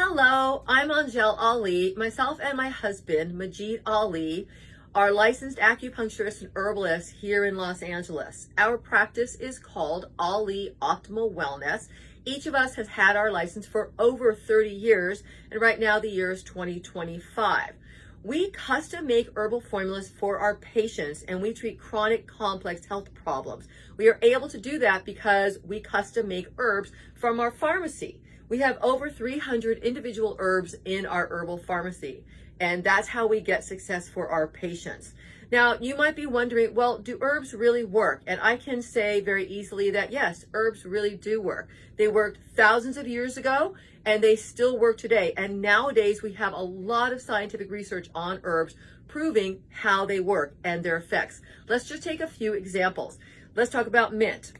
Hello, I'm Angel Ali. Myself and my husband, Majid Ali, are licensed acupuncturists and herbalists here in Los Angeles. Our practice is called Ali Optimal Wellness. Each of us has had our license for over 30 years, and right now the year is 2025. We custom make herbal formulas for our patients, and we treat chronic complex health problems. We are able to do that because we custom make herbs from our pharmacy. We have over 300 individual herbs in our herbal pharmacy, and that's how we get success for our patients. Now, you might be wondering, well, do herbs really work? And I can say very easily that yes, herbs really do work. They worked thousands of years ago, and they still work today. And nowadays, we have a lot of scientific research on herbs proving how they work and their effects. Let's just take a few examples. Let's talk about mint.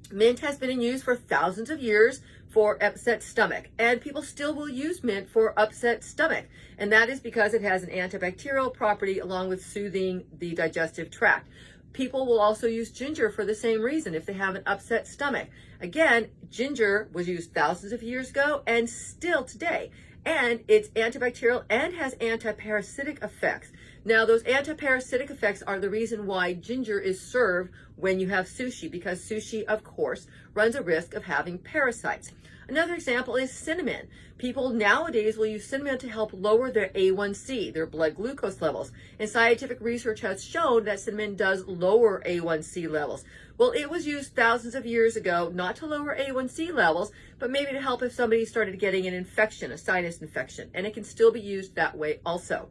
Mint has been in use for thousands of years for upset stomach, and people still will use mint for upset stomach, and that is because it has an antibacterial property along with soothing the digestive tract. People will also use ginger for the same reason if they have an upset stomach. Again, ginger was used thousands of years ago and still today, and it's antibacterial and has antiparasitic effects. Now, those antiparasitic effects are the reason why ginger is served when you have sushi, because sushi, of course, runs a risk of having parasites. Another example is cinnamon. People nowadays will use cinnamon to help lower their A1C, their blood glucose levels. And scientific research has shown that cinnamon does lower A1C levels. Well, it was used thousands of years ago, not to lower A1C levels, but maybe to help if somebody started getting an infection, a sinus infection. And it can still be used that way also.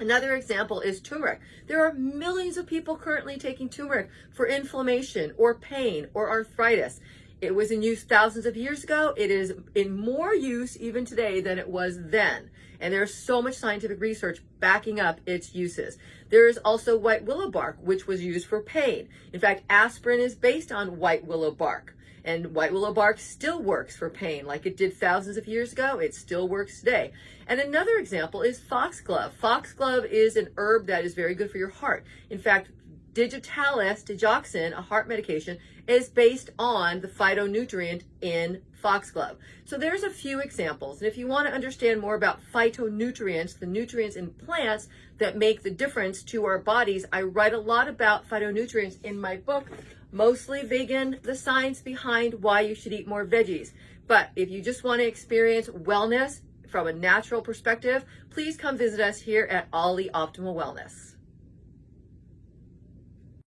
Another example is turmeric. There are millions of people currently taking turmeric for inflammation or pain or arthritis. It was in use thousands of years ago. It is in more use even today than it was then. And there's so much scientific research backing up its uses. There is also white willow bark, which was used for pain. In fact, aspirin is based on white willow bark. And white willow bark still works for pain like it did thousands of years ago. It still works today. And another example is foxglove. Foxglove is an herb that is very good for your heart. In fact, digitalis, digoxin, a heart medication, is based on the phytonutrient in foxglove. So there's a few examples. And if you want to understand more about phytonutrients, the nutrients in plants that make the difference to our bodies, I write a lot about phytonutrients in my book, Mostly Vegan, The Science Behind Why You Should Eat More Veggies. But if you just want to experience wellness from a natural perspective, please come visit us here at Ali Optimal Wellness.